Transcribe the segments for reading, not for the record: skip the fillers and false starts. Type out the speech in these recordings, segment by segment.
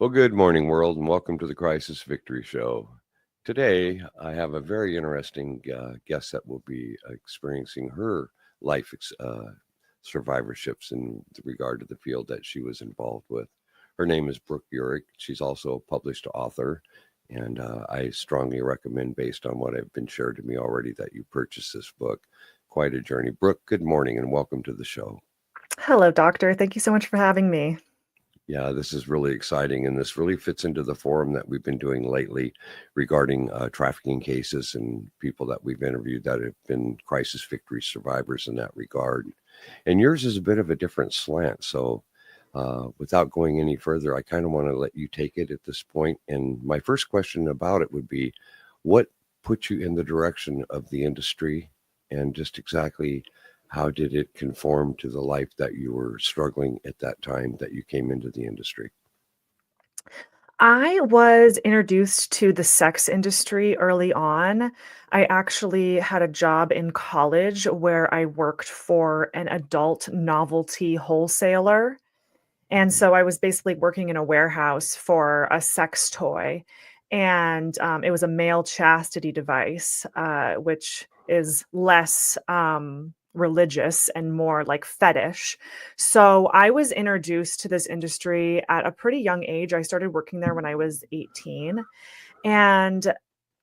Well, good morning, world, and welcome to the Crisis Victory Show. Today, I have a very interesting guest that will be experiencing her life survivorships in regard to the field that she was involved with. Her name is Brook Urick. She's also a published author, and I strongly recommend, based on what have been shared to me already, that you purchase this book. Quite a journey. Brook, good morning, and welcome to the show. Hello, doctor. Thank you so much for having me. Yeah, this is really exciting, and this really fits into the forum that we've been doing lately regarding trafficking cases and people that we've interviewed that have been crisis victory survivors in that regard. And yours is a bit of a different slant. So, without going any further, I kind of want to let you take it at this point. And my first question about it would be, what put you in the direction of the industry, and just exactly how did it conform to the life that you were struggling at that time that you came into the industry? I was introduced to the sex industry early on. I actually had a job in college where I worked for an adult novelty wholesaler. And so I was basically working in a warehouse for a sex toy. And it was a male chastity device, which is less religious and more like fetish. So I was introduced to this industry at a pretty young age. I started working there when I was 18. And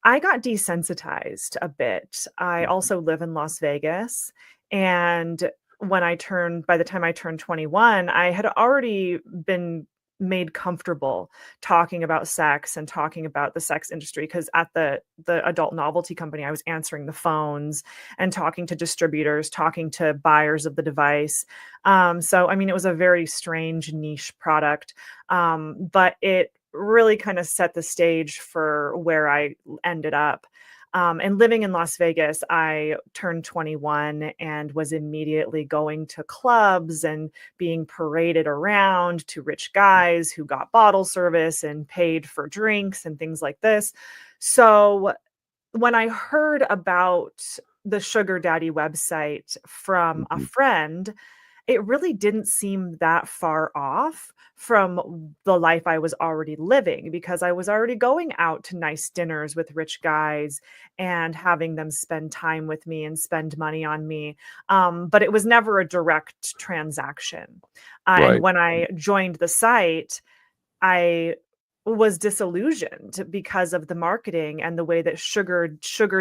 I got desensitized a bit. I also live in Las Vegas. And by the time I turned 21, I had already been made comfortable talking about sex and talking about the sex industry, because at the adult novelty company, I was answering the phones and talking to distributors, talking to buyers of the device. So I mean, it was a very strange niche product, but it really kind of set the stage for where I ended up. And living in Las Vegas, I turned 21 and was immediately going to clubs and being paraded around to rich guys who got bottle service and paid for drinks and things like this. So when I heard about the Sugar Daddy website from a Mhm. friend, it really didn't seem that far off from the life I was already living, because I was already going out to nice dinners with rich guys and having them spend time with me and spend money on me. But it was never a direct transaction. And Right. when I joined the site, I was disillusioned because of the marketing and the way that sugar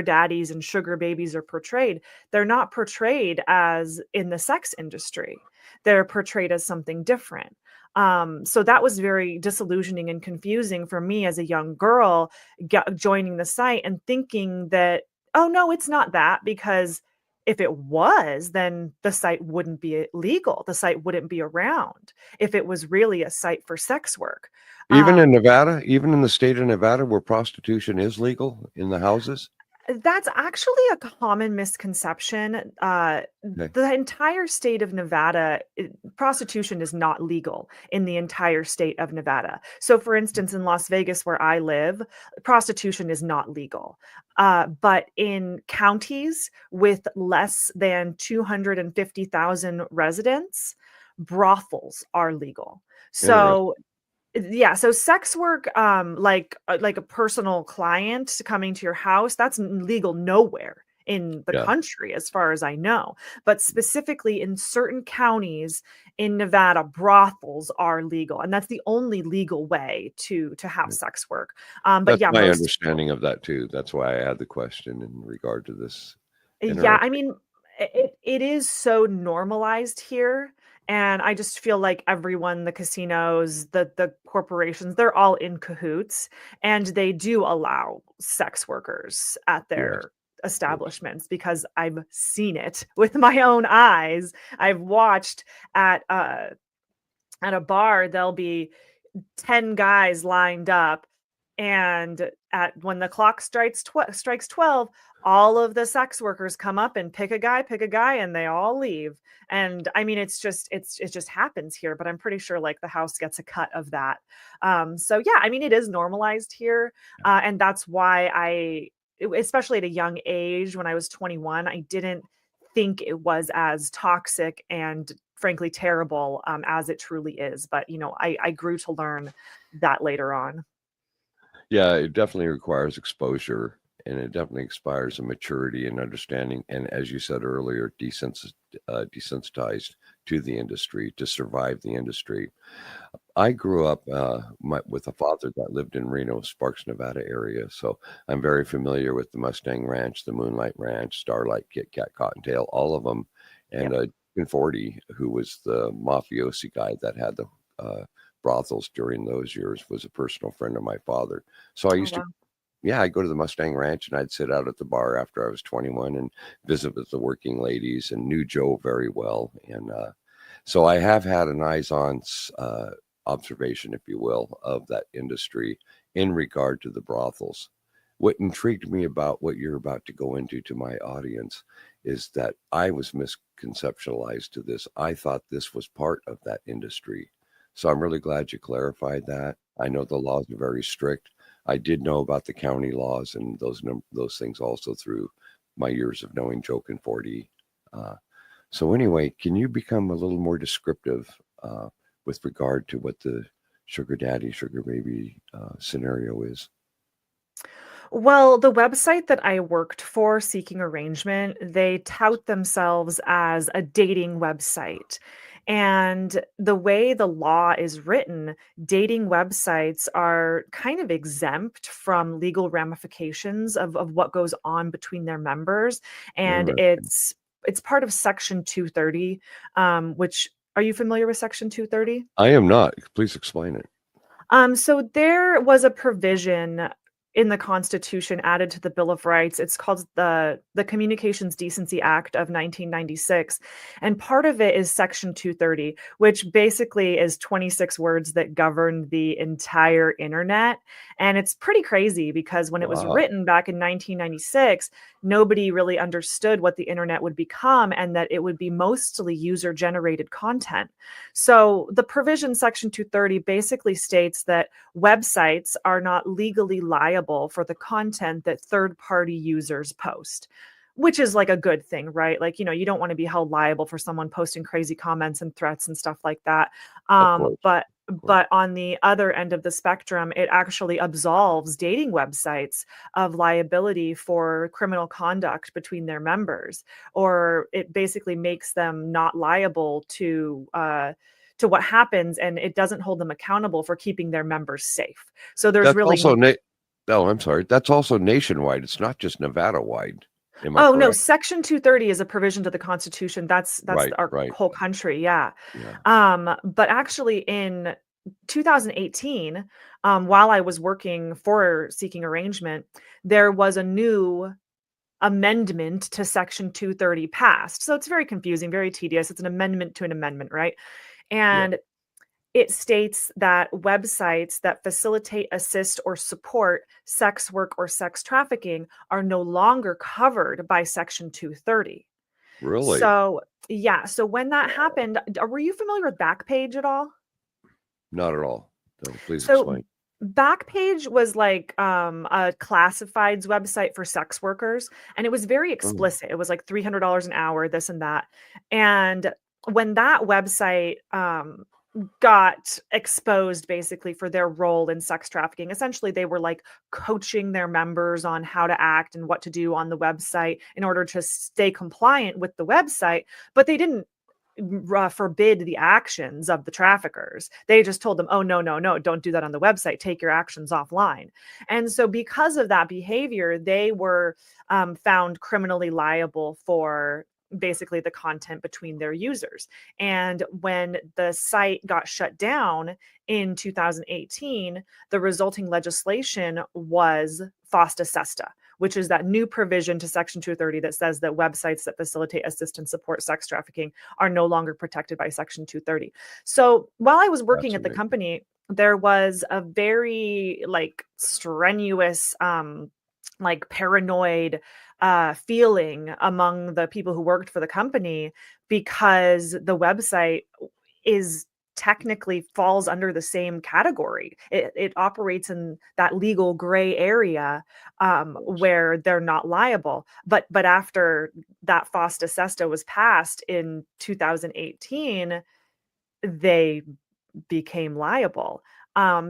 daddies and sugar babies are portrayed. They're not portrayed as in the sex industry. They're portrayed as something different. So that was very disillusioning and confusing for me as a young girl, joining the site and thinking that, oh no, it's not that, because if it was, then the site wouldn't be legal. The site wouldn't be around if it was really a site for sex work. Even in Um, Nevada, even in the state of Nevada, where prostitution is legal in the houses. that's actually a common misconception. Okay. The entire state of Nevada, prostitution is not legal in the entire state of Nevada. So, for instance, in Las Vegas, where I live, prostitution is not legal. But in counties with less than 250,000 residents, brothels are legal. Interesting. So yeah, so sex work, like a personal client coming to your house, that's legal nowhere in the Yeah. country, as far as I know. But specifically in certain counties in Nevada, brothels are legal, and that's the only legal way to have Yeah. sex work. But That's yeah, my most understanding of that too. That's why I had the question in regard to this. Yeah, I Interesting. mean, it is so normalized here, and I just feel like everyone, the casinos, the corporations, they're all in cahoots, and they do allow sex workers at Yes. their Yes. establishments, because I've seen it with my own eyes. I've watched at at a bar, there'll be 10 guys lined up, and at when the clock strikes 12, all of the sex workers come up and pick a guy, and they all leave. And I mean, it just happens here, but I'm pretty sure like the house gets a cut of that. So yeah, I mean, it is normalized here. And that's why especially at a young age, when I was 21, I didn't think it was as toxic and frankly terrible, as it truly is. But I grew to learn that later on. Yeah, it definitely requires exposure, and it definitely requires a maturity and understanding, and as you said earlier, desensitized to the industry to survive the industry. I grew up with a father that lived in Reno, Sparks, Nevada area, so I'm very familiar with the Mustang Ranch, the Moonlight Ranch, Starlight, Kit Kat, Cottontail, all of them, and Yep. Deacon Forty, who was the mafiosi guy that had the brothels during those years, was a personal friend of my father. So I Oh used to, wow. yeah, I'd go to the Mustang Ranch and I'd sit out at the bar after I was 21 and visit with the working ladies and knew Joe very well. And so I have had an eyes-on observation, if you will, of that industry in regard to the brothels. What intrigued me about what you're about to go into to my audience is that I was misconceptualized to this. I thought this was part of that industry. So I'm really glad you clarified that. I know the laws are very strict. I did know about the county laws and those things also through my years of knowing Joke and 40. Uh, so anyway, can you become a little more descriptive with regard to what the sugar daddy, sugar baby scenario is? Well, the website that I worked for, Seeking Arrangement, they tout themselves as a dating website. And the way the law is written, dating websites are kind of exempt from legal ramifications of what goes on between their members. And Interesting. it's part of Section 230, which are you familiar with Section 230? I am not. Please explain it. So there was a provision in the Constitution added to the Bill of Rights. It's called the Communications Decency Act of 1996, and part of it is Section 230, which basically is 26 words that govern the entire internet. And it's pretty crazy because when it was Wow. written back in 1996, nobody really understood what the internet would become and that it would be mostly user-generated content. So the provision Section 230 basically states that websites are not legally liable for the content that third-party users post, which is like a good thing, right? Like, you don't want to be held liable for someone posting crazy comments and threats and stuff like that. Of course. But Of course. but on the other end of the spectrum, it actually absolves dating websites of liability for criminal conduct between their members, or it basically makes them not liable to what happens, and it doesn't hold them accountable for keeping their members safe. So there's That's really also oh, I'm sorry. That's also nationwide. It's not just Nevada wide. Am I Oh, no, correct? Section 230 is a provision to the Constitution. That's Right, our right. whole country, yeah. Yeah. But actually in 2018, while I was working for Seeking Arrangement, there was a new amendment to Section 230 passed. So it's very confusing, very tedious. It's an amendment to an amendment, right? Yep. And it states that websites that facilitate, assist, or support sex work or sex trafficking are no longer covered by Section 230. Really? So, yeah. So when that Wow. happened, were you familiar with Backpage at all? Not at all. No, please So explain. Backpage was like a classifieds website for sex workers, and it was very Oh, explicit. It was like $300 an hour, this and that. And when that website got exposed basically for their role in sex trafficking, essentially they were like coaching their members on how to act and what to do on the website in order to stay compliant with the website, but they didn't forbid the actions of the traffickers. They just told them, oh, no, no, no, don't do that on the website. Take your actions offline. And so, because of that behavior, they were found criminally liable for basically the content between their users. And when the site got shut down in 2018, the resulting legislation was FOSTA SESTA, which is that new provision to Section 230 that says that websites that facilitate, assist, and support sex trafficking are no longer protected by Section 230. So while I was working that's at the amazing. company, there was a very like strenuous, like paranoid feeling among the people who worked for the company because the website is technically falls under the same category. It operates in that legal gray area, where they're not liable. But after that FOSTA SESTA was passed in 2018, they became liable.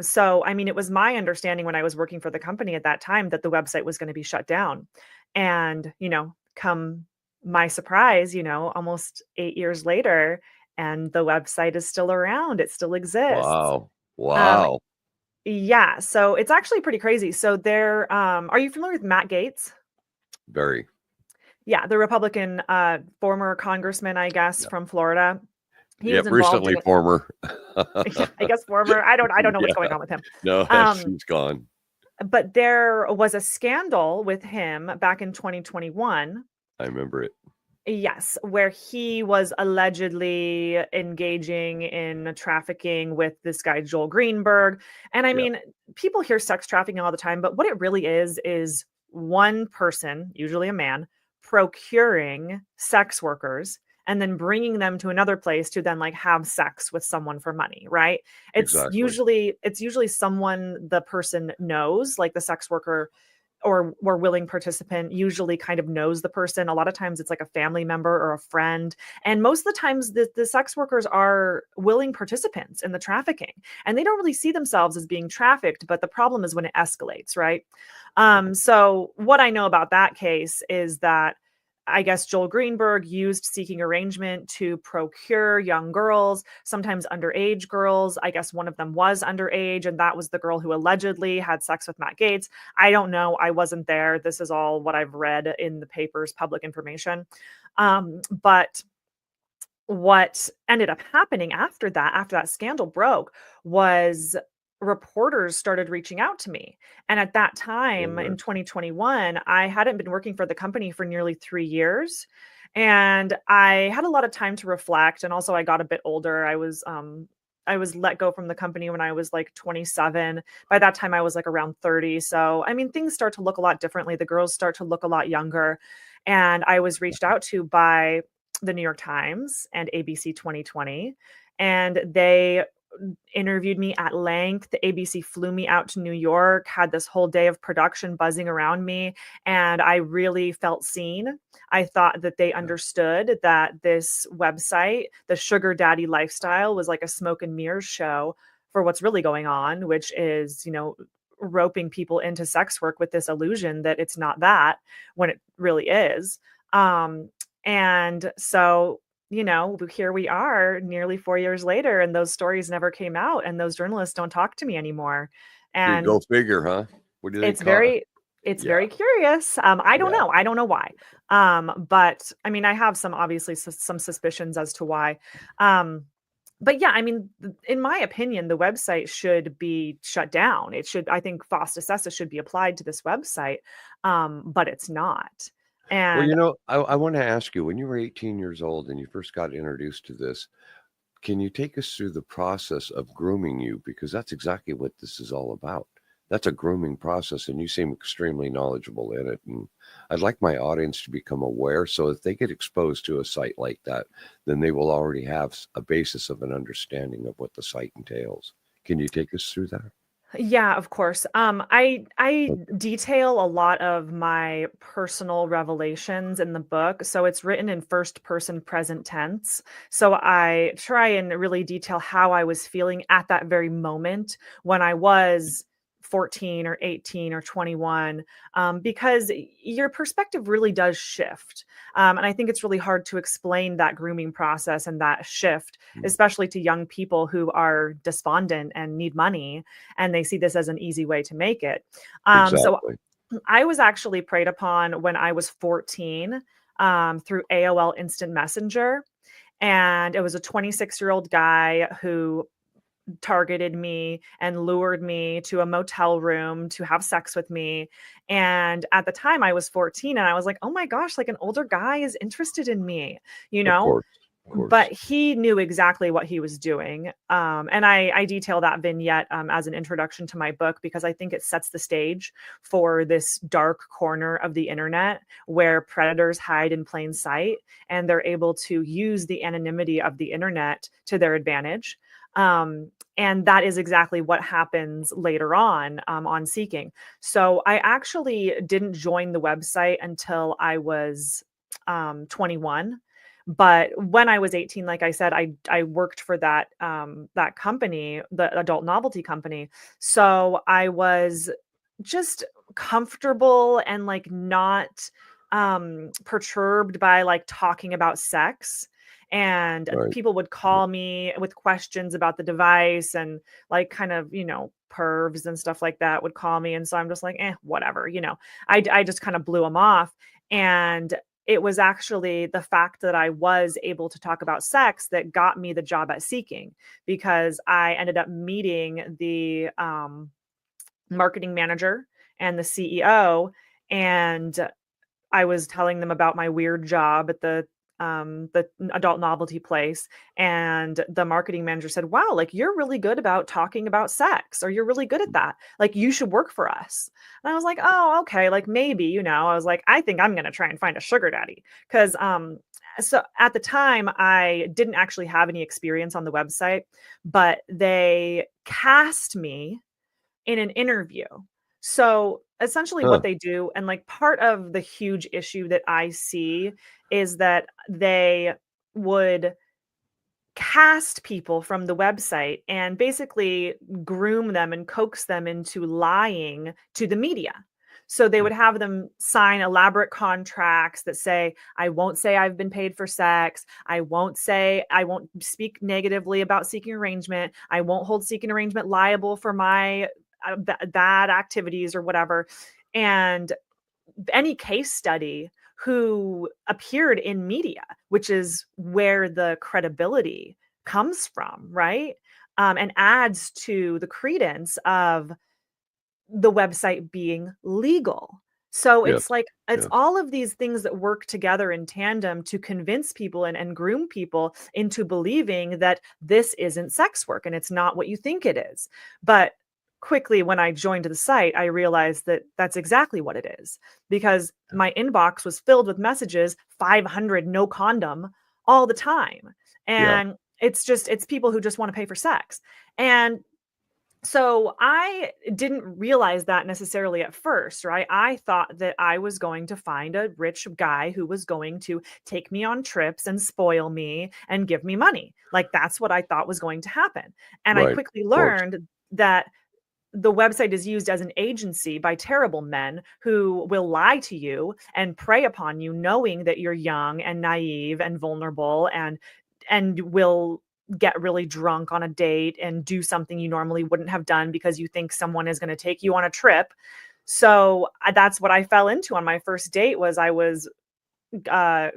So, I mean, it was my understanding when I was working for the company at that time that the website was going to be shut down. And, come my surprise, almost 8 years later, and the website is still around. It still exists. Wow. Um, Wow. yeah, so it's actually pretty crazy. So are you familiar with Matt Gaetz? Very. Yeah, the Republican former congressman, I guess, Yeah. from Florida. He was Yep. involved in Recently it. former. Yeah, I guess former. I don't know what's Yeah. going on with him. No, Um, she's gone. but there was a scandal with him back in 2021. I remember it. Yes, where he was allegedly engaging in trafficking with this guy, Joel Greenberg. And I Yeah. mean, people hear sex trafficking all the time, but what it really is one person, usually a man, procuring sex workers and then bringing them to another place to then like have sex with someone for money, right? It's Exactly. usually it's usually someone the person knows, like the sex worker or willing participant usually kind of knows the person. A lot of times it's like a family member or a friend. And most of the times the sex workers are willing participants in the trafficking and they don't really see themselves as being trafficked. But the problem is when it escalates, right? So what I know about that case is that I guess Joel Greenberg used seeking arrangement to procure young girls, sometimes underage girls. I guess one of them was underage, and that was the girl who allegedly had sex with Matt Gaetz. I don't know. I wasn't there. This is all what I've read in the papers, public information. But what ended up happening after that scandal broke, was reporters started reaching out to me. And at that time in 2021, I hadn't been working for the company for nearly 3 years. And I had a lot of time to reflect. And also I got a bit older. I was let go from the company when I was like 27. By that time, I was like around 30. So, I mean, things start to look a lot differently. The girls start to look a lot younger. And I was reached out to by the New York Times and ABC 2020. And they interviewed me at length. ABC flew me out to New York, had this whole day of production buzzing around me, and I really felt seen. I thought that they Yeah. understood that this website, the Sugar Daddy lifestyle, was like a smoke and mirrors show for what's really going on, which is, roping people into sex work with this illusion that it's not that when it really is. And so here we are nearly 4 years later, and those stories never came out, and those journalists don't talk to me anymore. Go And figure, huh? What do they it's call? very, it's Yeah. very curious. I don't Yeah. know. I don't know why. But I mean, I have some obviously some suspicions as to why. But yeah, I mean, in my opinion, the website should be shut down. It should, I think, FOSTA SESTA should be applied to this website, but it's not. Well, And I want to ask you, when you were 18 years old and you first got introduced to this, can you take us through the process of grooming you? Because that's exactly what this is all about. That's a grooming process, and you seem extremely knowledgeable in it. And I'd like my audience to become aware so if they get exposed to a site like that, then they will already have a basis of an understanding of what the site entails. Can you take us through that? yeah, of course. I detail a lot of my personal revelations in the book. So it's written in first person present tense. So I try and really detail how I was feeling at that very moment when I was 14 or 18 or 21, because your perspective really does shift. And I think it's really hard to explain that grooming process and that shift, Mm. especially to young people who are despondent and need money and they see this as an easy way to make it. So Exactly. I was actually preyed upon when I was 14, through AOL Instant Messenger. And it was a 26-year-old guy who targeted me and lured me to a motel room to have sex with me. And at the time I was 14 and I was like, oh my gosh, like an older guy is interested in me, you Of know? course. Of But course. he knew exactly what he was doing. And I detail that vignette as an introduction to my book because I think it sets the stage for this dark corner of the internet where predators hide in plain sight and they're able to use the anonymity of the internet to their advantage. And that is exactly what happens later on Seeking. So I actually didn't join the website until I was 21. But when I was 18, like I said, I worked for that company, the adult novelty company. So I was just comfortable and like not perturbed by like talking about sex. And Right. people would call me with questions about the device, and like kind of, pervs and stuff like that would call me. And so I'm just like, whatever, I just kind of blew them off. And it was actually the fact that I was able to talk about sex that got me the job at Seeking, because I ended up meeting the marketing manager and the CEO, and I was telling them about my weird job at the adult novelty place, and the marketing manager said, "Wow, like you're really good about talking about sex, or you're really good at that. Like you should work for us." And I was like, "Oh, okay, like maybe, I was like, I think I'm going to try and find a sugar daddy, cuz so at the time I didn't actually have any experience on the website, but they cast me in an interview. So essentially what Huh. they do, and like part of the huge issue that I see, is that they would cast people from the website and basically groom them and coax them into lying to the media. So they would have them sign elaborate contracts that say I've been paid for sex. I won't speak negatively about Seeking Arrangement. I won't hold Seeking Arrangement liable for my bad activities or whatever. And any case study who appeared in media, which is where the credibility comes from, right? And adds to the credence of the website being legal. So Yes. it's like it's Yes. all of these things that work together in tandem to convince people and groom people into believing that this isn't sex work and it's not what you think it is. But quickly, when I joined the site, I realized that that's exactly what it is, because my inbox was filled with messages, 500 no condom all the time. Yeah. And it's people who just want to pay for sex. And so I didn't realize that necessarily at first, right? I thought that I was going to find a rich guy who was going to take me on trips and spoil me and give me money. Like that's what I thought was going to happen. And I Right. quickly Of course. learned that the website is used as an agency by terrible men who will lie to you and prey upon you, knowing that you're young and naive and vulnerable, and will get really drunk on a date and do something you normally wouldn't have done because you think someone is going to take you on a trip. So that's what I fell into on my first date. Was I was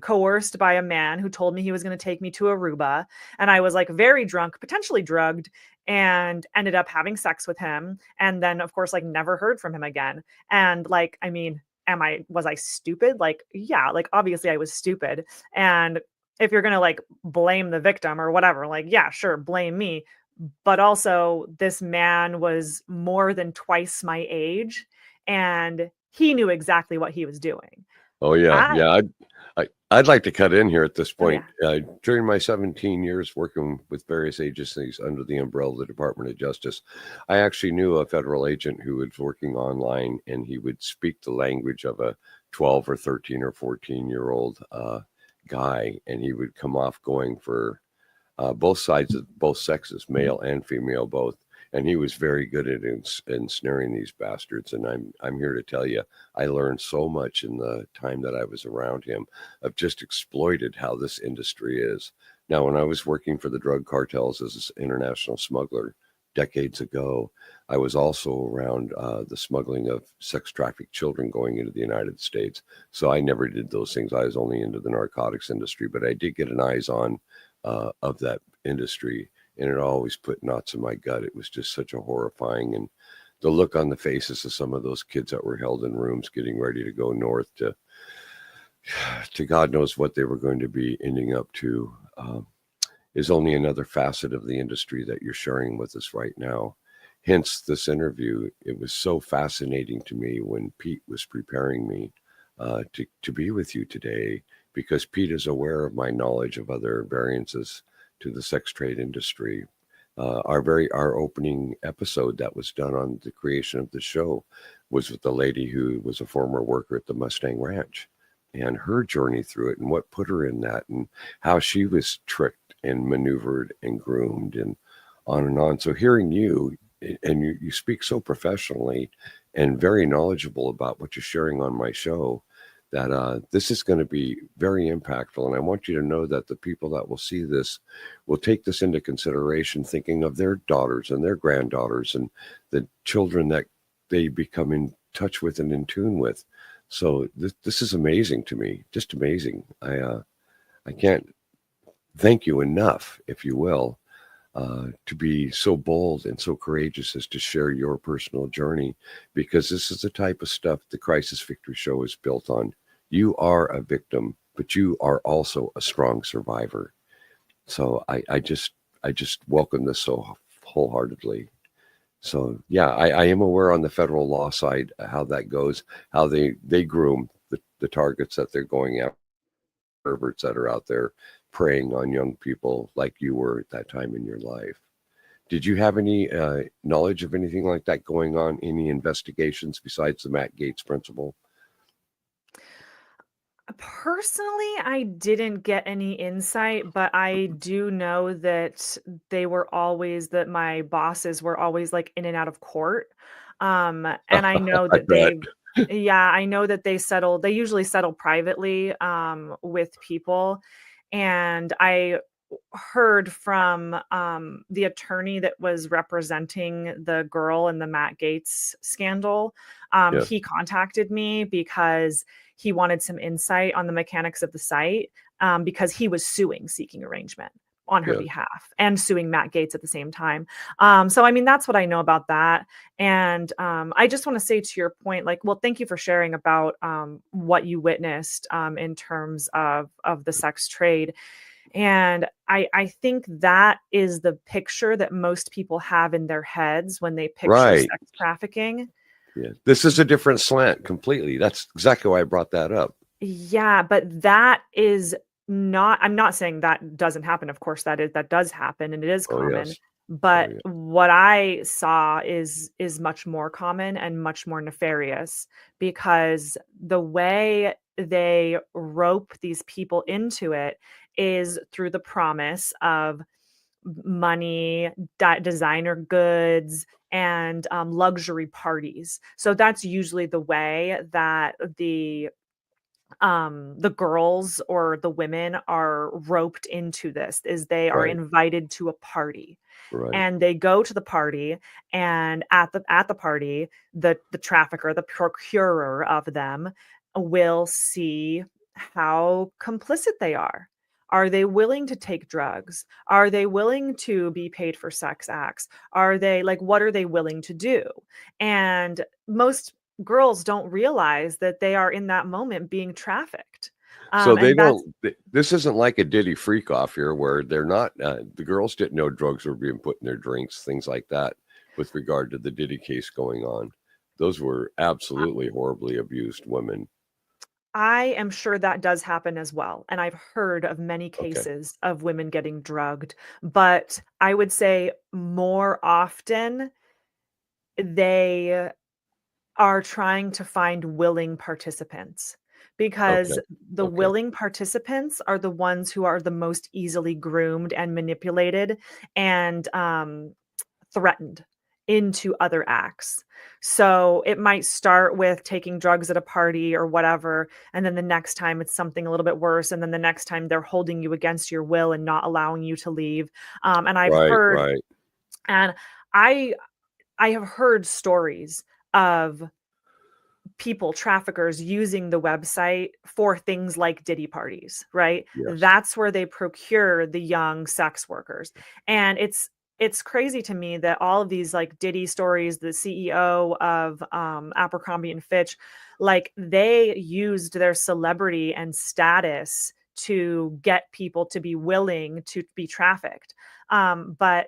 coerced by a man who told me he was going to take me to Aruba. And I was like very drunk, potentially drugged, and ended up having sex with him. And then, of course, like never heard from him again. And like, I mean, was I stupid? Like, yeah, like obviously I was stupid. And if you're going to like blame the victim or whatever, like, yeah, sure, blame me. But also, this man was more than twice my age, and he knew exactly what he was doing. Oh yeah, I, yeah. I'd like to cut in here at this oh, point. yeah. During my 17 years working with various agencies under the umbrella of the Department of Justice, I actually knew a federal agent who was working online, and he would speak the language of a 12 or 13 or 14-year-old guy, and he would come off going for both sides of both sexes, male and female both. And he was very good at ensnaring these bastards. And I'm here to tell you, I learned so much in the time that I was around him of just exploited how this industry is. Now, when I was working for the drug cartels as an international smuggler decades ago, I was also around the smuggling of sex trafficked children going into the United States. So I never did those things. I was only into the narcotics industry, but I did get an eyes on of that industry, and it always put knots in my gut. It was just such a horrifying, and the look on the faces of some of those kids that were held in rooms getting ready to go north to God knows what they were going to be ending up to, is only another facet of the industry that you're sharing with us right now. Hence this interview. It was so fascinating to me when Pete was preparing me to be with you today, because Pete is aware of my knowledge of other variances to the sex trade industry Our opening episode that was done on the creation of the show was with the lady who was a former worker at the Mustang Ranch, and her journey through it and what put her in that, and how she was tricked and maneuvered and groomed and on and on. So hearing you, and you speak so professionally and very knowledgeable about what you're sharing on my show, that this is going to be very impactful. And I want you to know that the people that will see this will take this into consideration, thinking of their daughters and their granddaughters and the children that they become in touch with and in tune with. So this is amazing to me, just amazing. I can't thank you enough, if you will, to be so bold and so courageous as to share your personal journey, because this is the type of stuff the Crisis Victory Show is built on. You are a victim, but you are also a strong survivor. So I just welcome this so wholeheartedly. So yeah, I am aware on the federal law side how that goes, how they groom the targets that they're going after, perverts that are out there preying on young people like you were at that time in your life. Did you have any knowledge of anything like that going on? Any investigations besides the Matt Gates principle? Personally, I didn't get any insight, but I do know that that my bosses were always like in and out of court. And I know I that bet. I know that they usually settle privately with people. And I heard from the attorney that was representing the girl in the Matt Gates scandal. Yes. He contacted me because he wanted some insight on the mechanics of the site, because he was suing Seeking Arrangement on her Yes. behalf and suing Matt Gates at the same time. So, I mean, that's what I know about that. And I just want to say to your point, like, well, thank you for sharing about what you witnessed in terms of the sex trade. And I think that is the picture that most people have in their heads when they picture Right. sex trafficking. Yeah. This is a different slant completely. That's exactly why I brought that up. Yeah, but that is not, I'm not saying that doesn't happen. Of course, that does happen and it is Oh common. yes. Oh But yeah. what I saw is much more common and much more nefarious, because the way they rope these people into it is through the promise of money, designer goods, and luxury parties. So that's usually the way that the girls or the women are roped into this, is they are Right. invited to a party, Right. and they go to the party, and at the party, the trafficker, the procurer of them, will see how complicit they are. Are they willing to take drugs? Are they willing to be paid for sex acts? Are they like, what are they willing to do? And most girls don't realize that they are in that moment being trafficked. So they And that's don't. This isn't like a Diddy freak off here, where they're not. The girls didn't know drugs were being put in their drinks, things like that. With regard to the Diddy case going on, those were absolutely horribly abused women. I am sure that does happen as well, and I've heard of many Okay. cases of women getting drugged, but I would say more often they are trying to find willing participants, Okay. because the Okay. willing participants are the ones who are the most easily groomed and manipulated and threatened into other acts. So it might start with taking drugs at a party or whatever, and then the next time it's something a little bit worse, and then the next time they're holding you against your will and not allowing you to leave. And I've Right. heard, Right. and I I have heard stories of people, traffickers, using the website for things like Diddy parties, right? Yes. That's where they procure the young sex workers. And it's crazy to me that all of these like Diddy stories, the CEO of Abercrombie and Fitch, like they used their celebrity and status to get people to be willing to be trafficked. But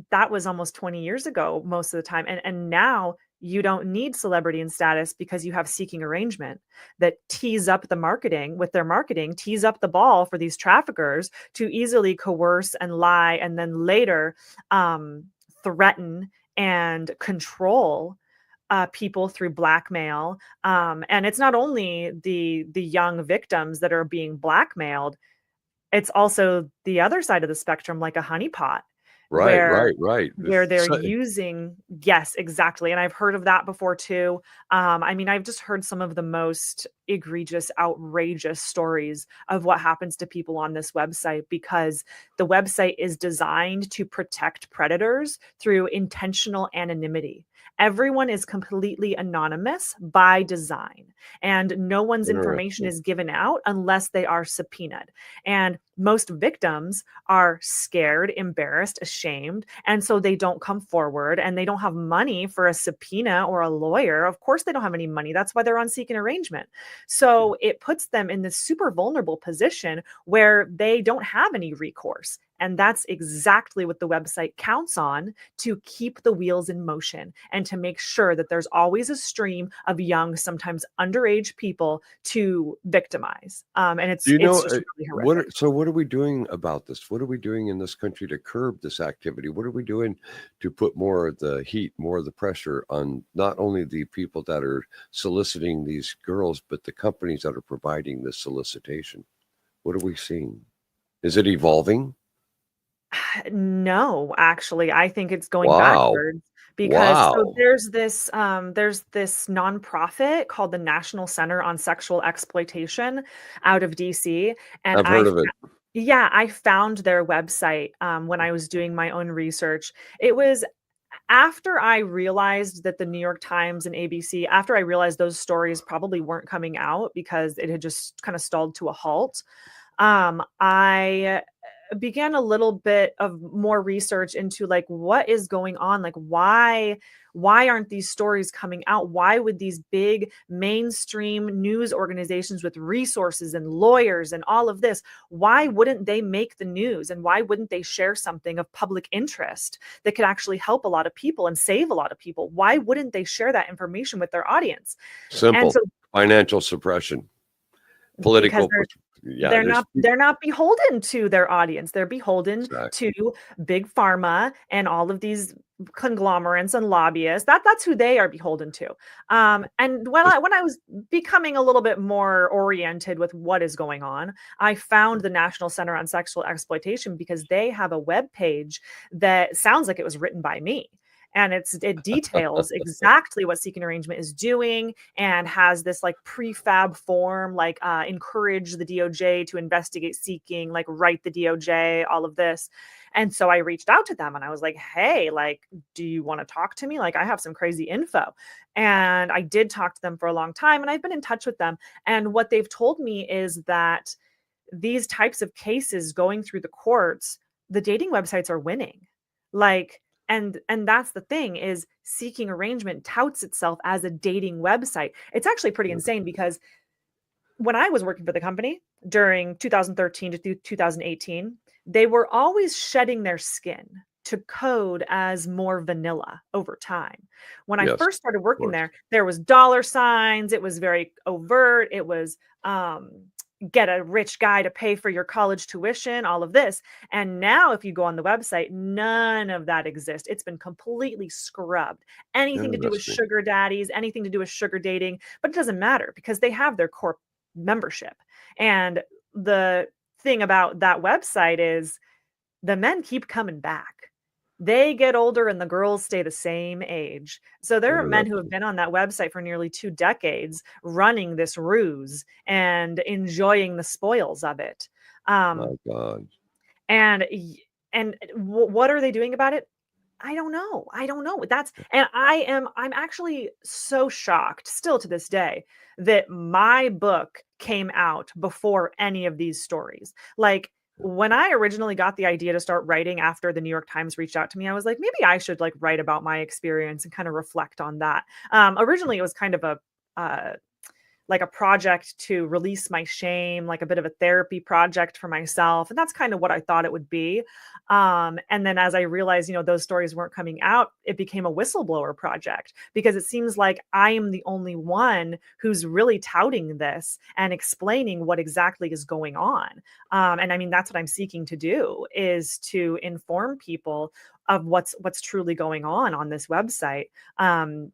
that was almost 20 years ago most of the time. And now you don't need celebrity and status because you have seeking arrangement that tease up the marketing with their marketing, tease up the ball for these traffickers to easily coerce and lie and then later um, threaten and control people through blackmail. And it's not only the young victims that are being blackmailed, it's also the other side of the spectrum, like a honeypot, Right, where right, right. they're using. Yes, exactly, and I've heard of that before too. I mean, I've just heard some of the most egregious, outrageous stories of what happens to people on this website because the website is designed to protect predators through intentional anonymity. Everyone is completely anonymous by design, and no one's information Interesting. is given out unless they are subpoenaed. And most victims are scared, embarrassed, ashamed, and so they don't come forward and they don't have money for a subpoena or a lawyer. Of course, they don't have any money. That's why they're on seeking arrangement. So it puts them in this super vulnerable position where they don't have any recourse. And that's exactly what the website counts on to keep the wheels in motion and to make sure that there's always a stream of young, sometimes underage people to victimize. And Do you it's know just really horrific. what are we doing about this? What are we doing in this country to curb this activity? What are we doing to put more of the heat, more of the pressure on not only the people that are soliciting these girls, but the companies that are providing this solicitation? What are we seeing? Is it evolving? No, actually, I think it's going Wow. backwards because so Wow. there's this nonprofit called the National Center on Sexual Exploitation out of DC, and I've heard of it. yeah, I found their website when I was doing my own research. It was after I realized that the New York Times and ABC, after I realized those stories probably weren't coming out because it had just kind of stalled to a halt. I began a little bit of more research into like what is going on, like why aren't these stories coming out? Why would these big mainstream news organizations with resources and lawyers and all of this, why wouldn't they make the news and why wouldn't they share something of public interest that could actually help a lot of people and save a lot of people? Why wouldn't they share that information with their audience? And Simple. so Financial suppression. because Political. Yeah, there's they're not beholden to their audience. They're beholden exactly. to big pharma and all of these conglomerates and lobbyists. That's who they are beholden to. And when I was becoming a little bit more oriented with what is going on, I found the National Center on Sexual Exploitation because they have a web page that sounds like it was written by me. And it details exactly what seeking arrangement is doing and has this like prefab form, like encourage the DOJ to investigate seeking, like write the DOJ, all of this. And so I reached out to them and I was like, hey, like, do you want to talk to me? Like, I have some crazy info. And I did talk to them for a long time and I've been in touch with them. And what they've told me is that these types of cases going through the courts, the dating websites are winning. Like, and that's the thing is seeking arrangement touts itself as a dating website. It's actually pretty insane because when I was working for the company during 2013 to 2018, they were always shedding their skin to code as more vanilla over time. When I Yes, first started of working course. there was dollar signs, it was very overt, it was get a rich guy to pay for your college tuition, all of this. And now if you go on the website, none of that exists. It's been completely scrubbed. Anything to do with Interesting. sugar daddies, anything to do with sugar dating, but it doesn't matter because they have their core membership. And the thing about that website is the men keep coming back. They get older and the girls stay the same age. So there are men who have Interesting. been on that website for nearly 2 decades running this ruse and enjoying the spoils of it. My Um, God. and what are they doing about it? I don't know. I don't know. I'm actually so shocked still to this day that my book came out before any of these stories. Like when I originally got the idea to start writing after the New York Times reached out to me, I was like, maybe I should like write about my experience and kind of reflect on that. Originally it was kind of a uh like a project to release my shame, like a bit of a therapy project for myself. And that's kind of what I thought it would be. And then as I realized, those stories weren't coming out, it became a whistleblower project because it seems like I am the only one who's really touting this and explaining what exactly is going on. And I mean, that's what I'm seeking to do, is to inform people of what's truly going on this website,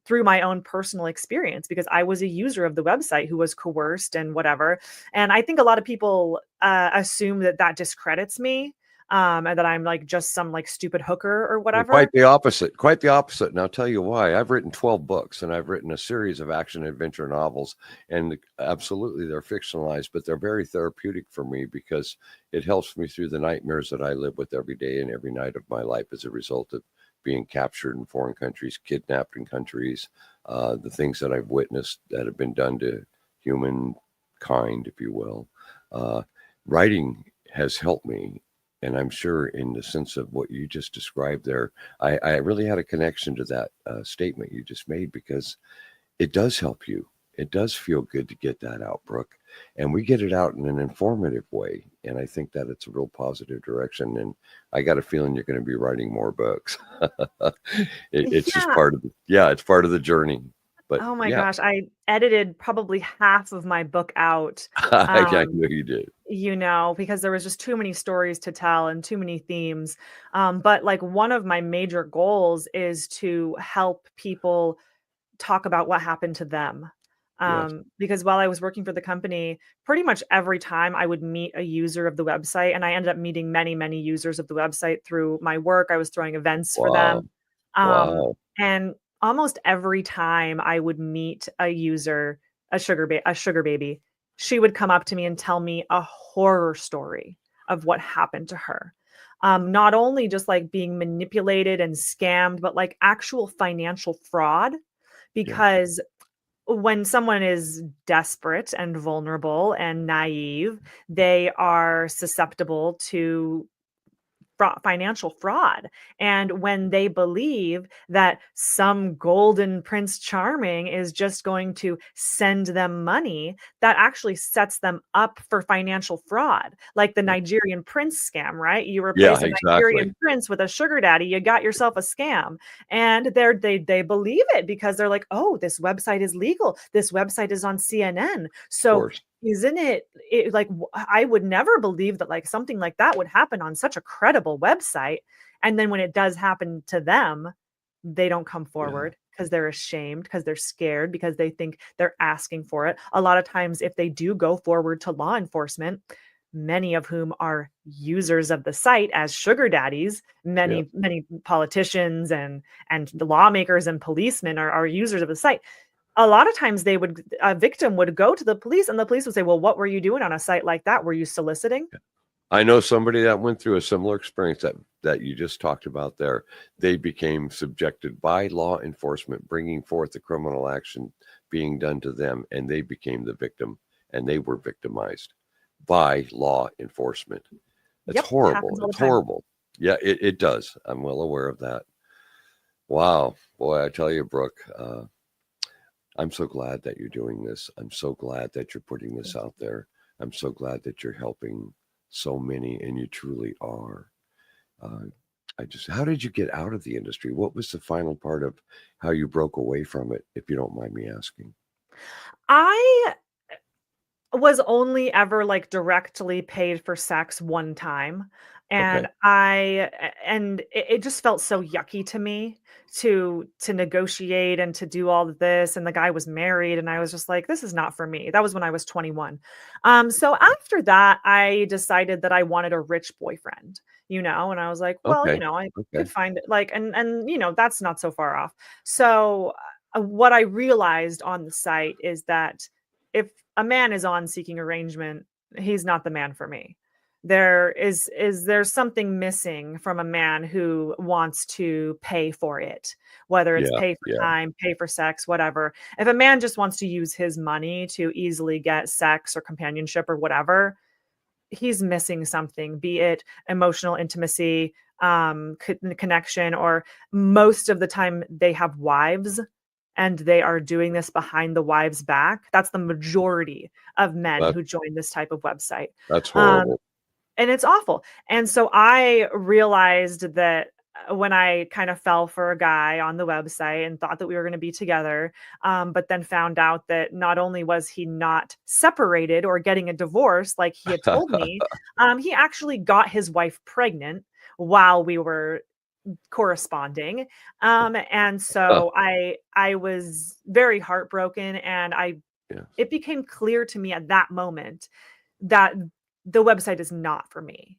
through my own personal experience, because I was a user of the website who was coerced and whatever. And I think a lot of people assume that discredits me, and that I'm like just some like stupid hooker or Well, quite whatever. the opposite. Quite the opposite. And I'll tell you why. I've written 12 books and I've written a series of action adventure novels. And absolutely, they're fictionalized, but they're very therapeutic for me because it helps me through the nightmares that I live with every day and every night of my life as a result of being captured in foreign countries, kidnapped in countries, the things that I've witnessed that have been done to humankind, if you will. Writing has helped me. And I'm sure in the sense of what you just described there, I really had a connection to that statement you just made, because it does help you. It does feel good to get that out, Brooke. And we get it out in an informative way. And I think that it's a real positive direction. And I got a feeling you're going to be writing more books. It's just Yeah. part of it's part of the journey. But Oh my yeah, gosh. I edited probably half of my book out. I Um, know you did. because there was just too many stories to tell and too many themes. But like one of my major goals is to help people talk about what happened to them. Yes. Because while I was working for the company, pretty much every time I would meet a user of the website, and I ended up meeting many, many users of the website through my work. I was throwing events for Wow. them. Wow. And almost every time I would meet a user, a sugar baby, she would come up to me and tell me a horror story of what happened to her. Not only just like being manipulated and scammed, but like actual financial fraud, Yes. because when someone is desperate and vulnerable and naive, they are susceptible to financial fraud. And when they believe that some golden Prince Charming is just going to send them money, that actually sets them up for financial fraud, like the Yeah. Nigerian prince scam, right? You Yeah, replace a exactly. Nigerian prince with a sugar daddy, you got yourself a scam. And they believe it because they're like, oh, this website is legal. This website is on CNN. Of So course. isn't it like, I would never believe that like something like that would happen on such a credible website. And then when it does happen to them, they don't come Yeah. forward because they're ashamed, because they're scared, because they think they're asking for it. A lot of times, if they do go forward to law enforcement, many of whom are users of the site as sugar daddies, Yeah. many politicians and the lawmakers and policemen are users of the site. A lot of times a victim would go to the police and the police would say, well, what were you doing on a site like that? Were you soliciting? I know somebody that went through a similar experience that you just talked about there. They became subjected by law enforcement, bringing forth the criminal action being done to them, and they became the victim, and they were victimized by law enforcement. It's Yep, horrible. happens all the It's time. horrible. Yeah, it does. I'm well aware of that. Wow. Boy, I tell you, Brooke, I'm so glad that you're doing this. I'm so glad that you're putting this Thank out there. I'm so glad that you're helping so many, and you truly are. Uh, how did you get out of the industry? What was the final part of how you broke away from it, if you don't mind me asking? I was only ever, like, directly paid for sex one time, Okay. and it just felt so yucky to me to negotiate and to do all of this, and the guy was married, and I was just like, "This is not for me." That was when I was 21. So after that, I decided that I wanted a rich boyfriend, and I was like, "Well, Okay. I Okay. could find it, like," that's not so far off. So, what I realized on the site is that if a man is on seeking arrangement, he's not the man for me. There's something missing from a man who wants to pay for it, whether it's Yeah. pay for Yeah. time, pay for sex, whatever. If a man just wants to use his money to easily get sex or companionship or whatever, he's missing something, be it emotional intimacy, connection, or most of the time they have wives and they are doing this behind the wives' back. That's the majority of men That who join this type of website. that's Um, horrible. and it's awful. And so I realized that when I kind of fell for a guy on the website and thought that we were going to be together, but then found out that not only was he not separated or getting a divorce like he had told me, he actually got his wife pregnant while we were corresponding. And so I was very heartbroken, and Yeah. it became clear to me at that moment that the website is not for me.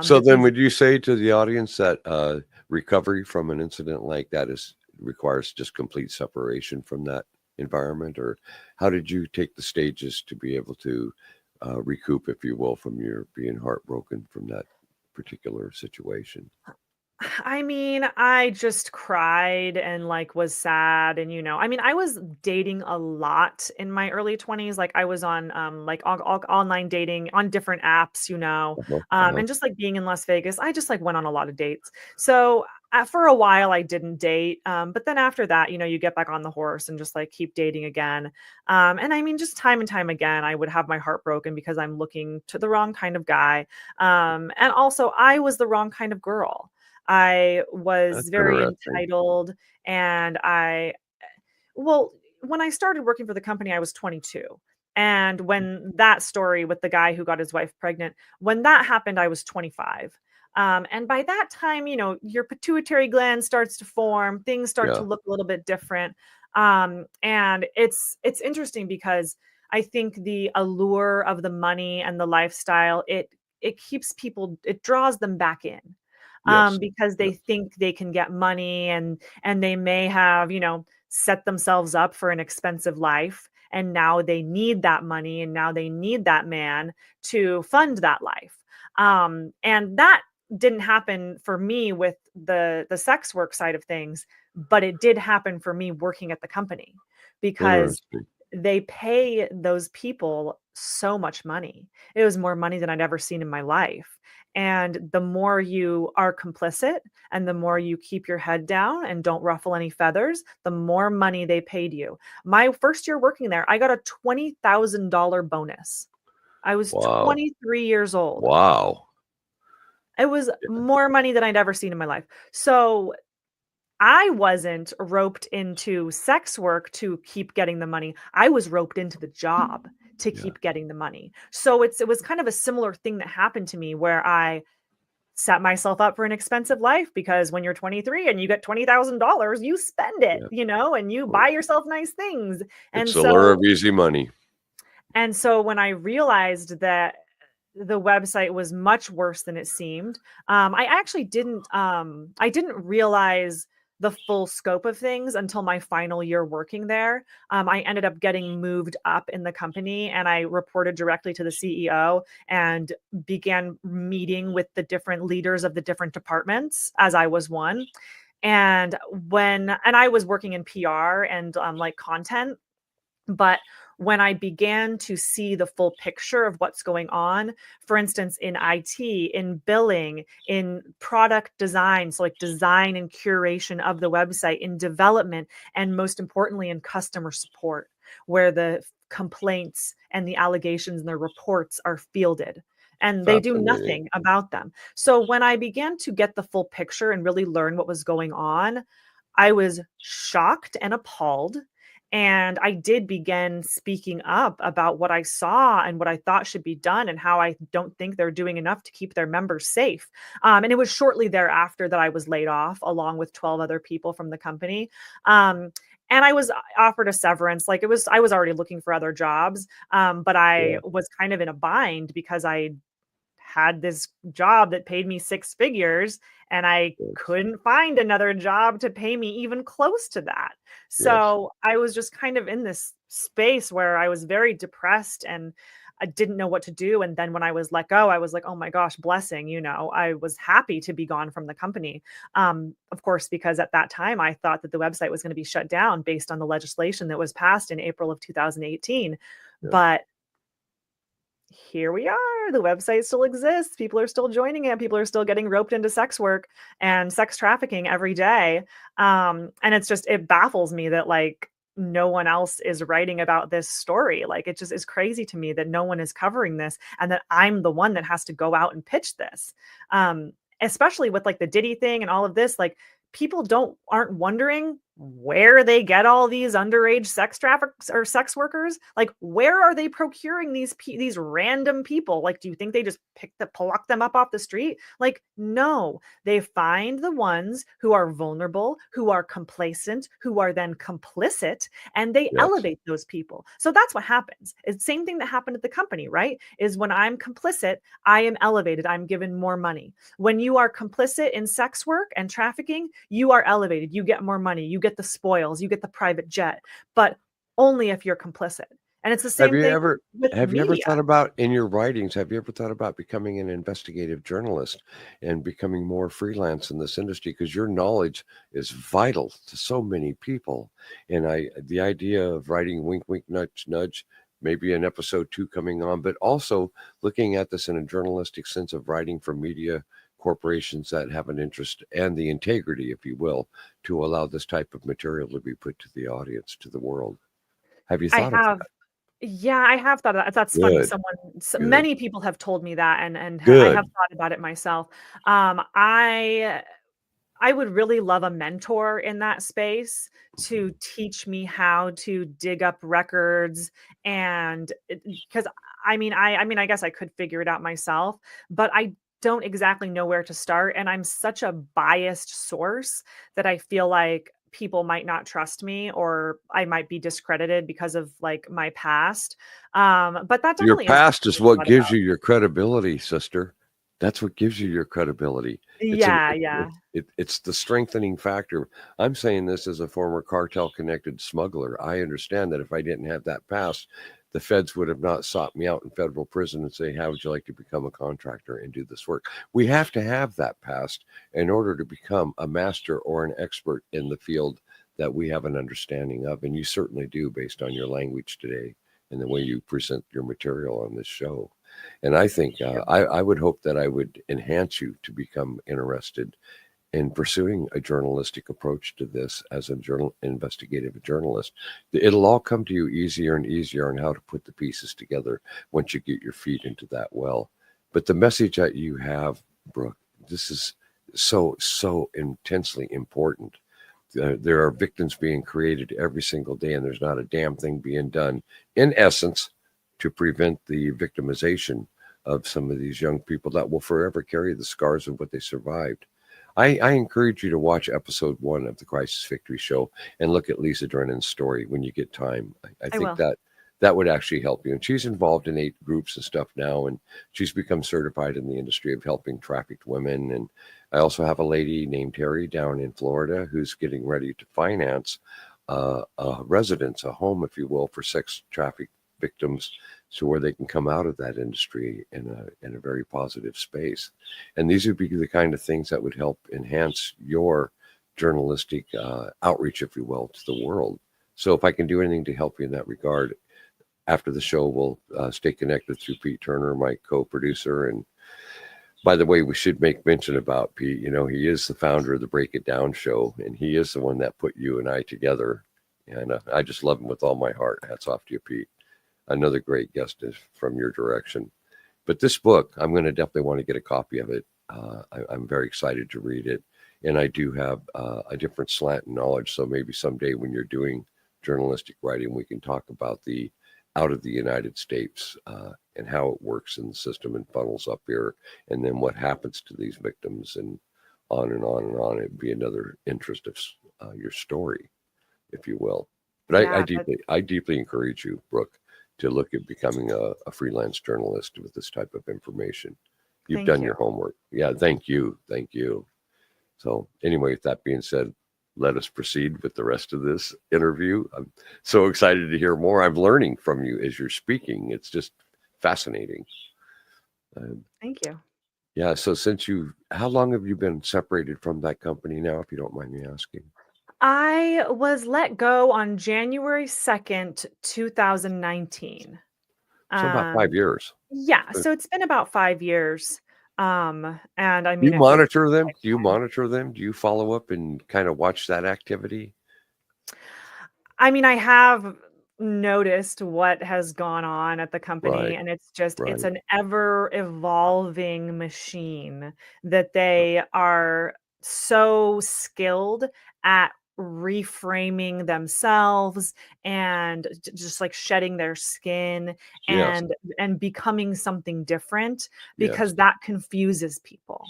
So That then these would you say to the audience that recovery from an incident like that is requires just complete separation from that environment, or how did you take the stages to be able to recoup, if you will, from your being heartbroken from that particular situation? I mean, I just cried and like was sad, and I mean, I was dating a lot in my early 20s. Like I was on like online dating on different apps, Uh-huh, uh-huh. and just like being in Las Vegas, I just like went on a lot of dates. So for a while I didn't date, but then after that, you get back on the horse and just like keep dating again. And I mean, just time and time again, I would have my heart broken because I'm looking to the wrong kind of guy. And also I was the wrong kind of girl. I That's was very interesting. entitled, and well, when I started working for the company, I was 22. And when that story with the guy who got his wife pregnant, when that happened, I was 25. And by that time, your pituitary gland starts to form, things start to Yeah, look a little bit different. And it's interesting because I think the allure of the money and the lifestyle, it keeps people, it draws them back in, yes, because they yes, think they can get money, and they may have, set themselves up for an expensive life, and now they need that money, and now they need that man to fund that life. And that didn't happen for me with the sex work side of things, but it did happen for me working at the company, because interesting. they pay those people so much money. It was more money than I'd ever seen in my life. And the more you are complicit, and the more you keep your head down and don't ruffle any feathers, the more money they paid you. My first year working there, I got a $20,000 bonus. I was Wow, 23 years old. wow. It was more money than I'd ever seen in my life. So I wasn't roped into sex work to keep getting the money. I was roped into the job to Yeah, keep getting the money. So it was kind of a similar thing that happened to me, where I set myself up for an expensive life, because when you're 23 and you get $20,000, you spend it, yeah. and you Well, buy yourself nice things. And it's the lure so of easy money. when I realized that the website was much worse than it seemed, I didn't realize the full scope of things until my final year working there. I ended up getting moved up in the company, and I reported directly to the CEO and began meeting with the different leaders of the different departments, as I was one. And I was working in PR and like content, but when I began to see the full picture of what's going on, for instance, in IT, in billing, in product design, so like design and curation of the website, in development, and most importantly, in customer support, where the complaints and the allegations and the reports are fielded. And they do Fascinating. nothing about them. So when I began to get the full picture and really learn what was going on, I was shocked and appalled. And I did begin speaking up about what I saw and what I thought should be done, and how I don't think they're doing enough to keep their members safe. And it was shortly thereafter that I was laid off, along with 12 other people from the company. And I was offered a severance. Like I was already looking for other jobs, but I Yeah, was kind of in a bind because I had this job that paid me six figures, and I yes, couldn't find another job to pay me even close to that. yes. So I was just kind of in this space where I was very depressed, and I didn't know what to do. And then when I was let go, I was like, oh my gosh, blessing, I was happy to be gone from the company. Of course, because at that time I thought that the website was going to be shut down based on the legislation that was passed in April of 2018. Yeah. But here we are. The website still exists. People are still joining it. People are still getting roped into sex work and sex trafficking every day. And it baffles me that, like, no one else is writing about this story. Like, it just is crazy to me that no one is covering this and that I'm the one that has to go out and pitch this. Um, Especially with like the Diddy thing and all of this, like people aren't wondering where they get all these underage sex traffickers or sex workers. Like, where are they procuring these random people? Like, do you think they just pluck them up off the street? Like, no, they find the ones who are vulnerable, who are complacent, who are then complicit, and they Yes. elevate those people. So that's what happens. It's the same thing that happened at the company, right? Is when I'm complicit, I am elevated, I'm given more money. When you are complicit in sex work and trafficking, you are elevated, you get more money, you get the spoils, you get the private jet, but only if you're complicit. And it's the Have same you thing ever with have you ever media. thought about in your writings, have you ever thought about becoming an investigative journalist and becoming more freelance in this industry? Because your knowledge is vital to so many people. And the idea of writing wink, wink, nudge, nudge, maybe an episode 2 coming on, but also looking at this in a journalistic sense of writing for media corporations that have an interest and the integrity, if you will, to allow this type of material to be put to the audience, to the world. Have you I thought of have. that? Yeah, I have thought of that. That's funny. Good. Good. Many people have told me that, and I have Good. thought about it myself. I would really love a mentor in that space to teach me how to dig up records and because I guess I could figure it out myself, but I don't exactly know where to start. And I'm such a biased source that I feel like people might not trust me or I might be discredited because of like my past. But that Your definitely is past something is I've what thought gives about. you your credibility, sister. That's what gives you your credibility. Yeah, yeah. It's the strengthening factor. I'm saying this as a former cartel connected smuggler. I understand that if I didn't have that past, the feds would have not sought me out in federal prison and say, how would you like to become a contractor and do this work? We have to have that past in order to become a master or an expert in the field that we have an understanding of. And you certainly do based on your language today and the way you present your material on this show. And I think I would hope that I would enhance you to become interested in pursuing a journalistic approach to this as a investigative journalist. It'll all come to you easier and easier on how to put the pieces together once you get your feet into that well. But the message that you have, Brooke, this is so intensely important. There are victims being created every single day, and there's not a damn thing being done, in essence, to prevent the victimization of some of these young people that will forever carry the scars of what they survived. I encourage you to watch episode 1 of the Crisis Victory Show and look at Lisa Drennan's story when you get time. I I think will. that would actually help you. And she's involved in 8 groups and stuff now, and she's become certified in the industry of helping trafficked women. And I also have a lady named Terry down in Florida who's getting ready to finance a residence, a home, if you will, for sex traffic victims, so where they can come out of that industry in a very positive space. And these would be the kind of things that would help enhance your journalistic outreach, if you will, to the world. So if I can do anything to help you in that regard, after the show, we'll stay connected through Pete Turner, my co-producer. And by the way, we should make mention about Pete. You know, he is the founder of the Break It Down show, and he is the one that put you and I together. And I just love him with all my heart. Hats off to you, Pete. Another great guest is from your direction. But this book, I'm going to definitely want to get a copy of it. I'm very excited to read it. And I do have a different slant in knowledge. So maybe someday when you're doing journalistic writing, we can talk about the out of the United States and how it works in the system and funnels up here. And then what happens to these victims and on and on and on. It'd be another interest of your story, if you will. But Yeah, I deeply encourage you, Brooke, to look at becoming a freelance journalist with this type of information. You've thank done you. your homework. Yeah, thank you. Thank you. So, anyway, with that being said, let us proceed with the rest of this interview. I'm so excited to hear more. I'm learning from you as you're speaking. It's just fascinating. Um, Thank you. yeah. So, how long have you been separated from that company now, if you don't mind me asking? I was let go on January 2nd, 2019. So, about 5 years. Yeah, Uh, so it's been about 5 years. And I Do you mean, it feels monitor like them? a Do you lifetime. monitor them? Do you follow up and kind of watch that activity? I mean, I have noticed what has gone on at the company, Right, and it's right. an ever evolving machine that they are so skilled at reframing themselves and just like shedding their skin Yes, and becoming something different yes. because that confuses people.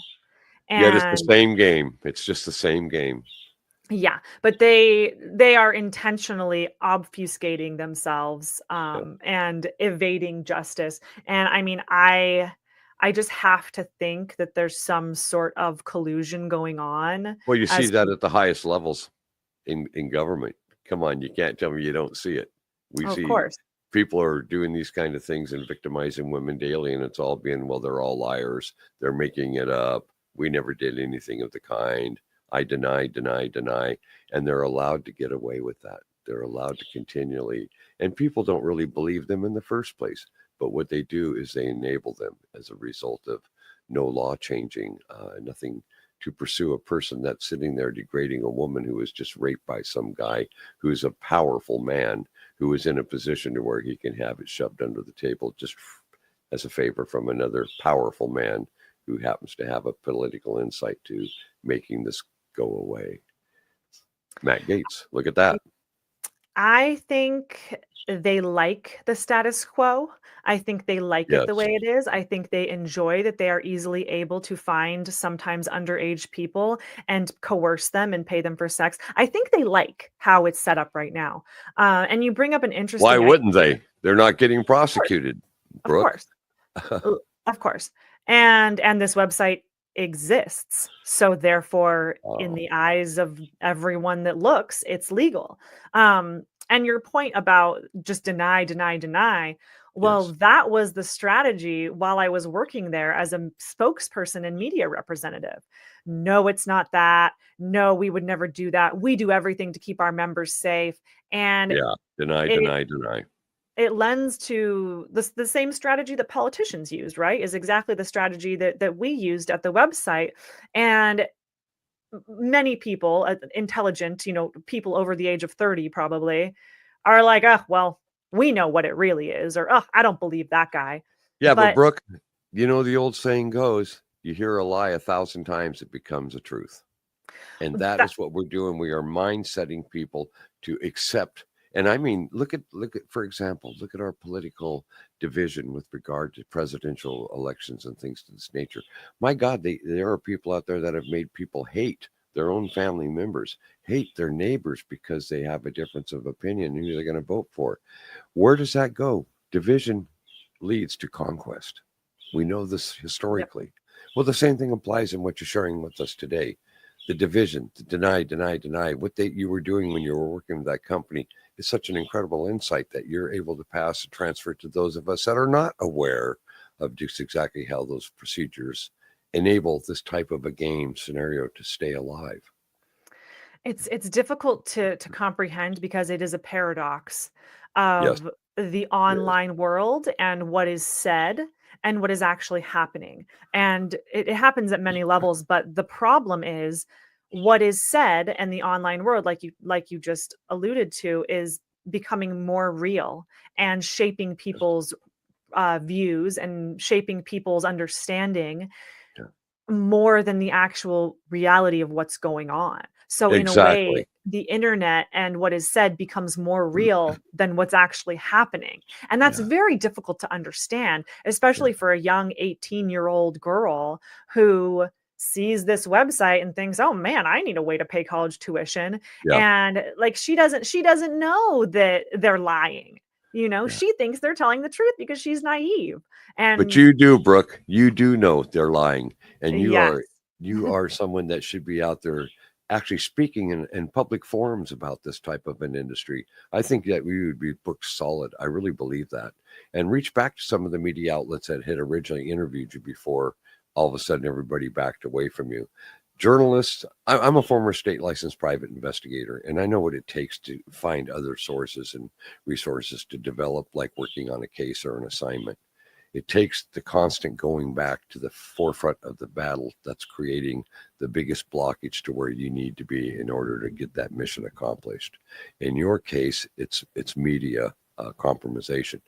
Yet it's the And same game. It's just the same game. yeah, but they are intentionally obfuscating themselves, Yeah. and evading justice, and I mean, I just have to think that there's some sort of collusion going on Well, you see as that peop at the highest levels in government. Come on, you can't tell me you don't see it. We of see course. people are doing these kind of things and victimizing women daily, and it's all being, well, they're all liars. They're making it up. We never did anything of the kind. I deny, deny, deny. And they're allowed to get away with that. They're allowed to continually, and people don't really believe them in the first place. But what they do is they enable them as a result of no law changing, nothing to pursue a person that's sitting there degrading a woman who was just raped by some guy who's a powerful man who is in a position to where he can have it shoved under the table just as a favor from another powerful man who happens to have a political insight to making this go away. Matt Gates, look at that. I think they like the status quo. I think they like it the Yes. way it is. I think they enjoy that they are easily able to find sometimes underage people and coerce them and pay them for sex. I think they like how it's set up right now. And you bring up an Why interesting idea. wouldn't they? They're not getting Of course. prosecuted, Of Brooke. course. Of course. And this website exists. So therefore, in Oh, the eyes of everyone that looks, it's legal. And your point about just deny, deny, deny. Well, yes. that was the strategy while I was working there as a spokesperson and media representative. No, it's not that. No, we would never do that. We do everything to keep our members safe. And Yeah. Deny, it deny, deny. it lends to the same strategy that politicians used, right? Is exactly the strategy that we used at the website. And many people, intelligent, people over the age of 30 probably are like, oh, well, we know what it really is, or oh, I don't believe that guy. Yeah, but But Brooke, you know, the old saying goes, you hear a lie 1,000 times, it becomes a truth. And that that is what we're doing. We are mind setting people to accept. And I mean, look at, for example, look at our political division with regard to presidential elections and things to this nature. My God, there are people out there that have made people hate their own family members, hate their neighbors because they have a difference of opinion who they're going to vote for. Where does that go? Division leads to conquest. We know this Yep. historically. Well, the same thing applies in what you're sharing with us today. The division, the deny, deny, deny. What you were doing when you were working with that company is such an incredible insight that you're able to pass and transfer to those of us that are not aware of just exactly how those procedures enable this type of a game scenario to stay alive. It's difficult to comprehend because it is a paradox Yes, of the it is. online world and what is said and what is actually happening. And it happens at many levels, but the problem is what is said and the online world, like you just alluded to, is becoming more real and shaping Yes. people's views and shaping people's understanding Yeah. more than the actual reality of what's going on. So in a way, Exactly. the internet and what is said becomes more real than what's actually happening. And that's Yeah. very difficult to understand, Yeah. especially for a young 18-year-old girl who sees this website and thinks, "Oh man, I need a way to pay college tuition." Yeah. And like she doesn't know that they're lying. Yeah. She thinks they're telling the truth because she's naive. But And you do, Brooke. You do know they're lying, and you yes. are you are someone that should be out there actually speaking in public forums about this type of an industry. I think that we would be booked solid. I really believe that. And reach back to some of the media outlets that had originally interviewed you before all of a sudden everybody backed away from you. Journalists, I'm a former state licensed private investigator, and I know what it takes to find other sources and resources to develop, like working on a case or an assignment. It takes the constant going back to the forefront of the battle that's creating the biggest blockage to where you need to be in order to get that mission accomplished. In your case, it's media compromisation,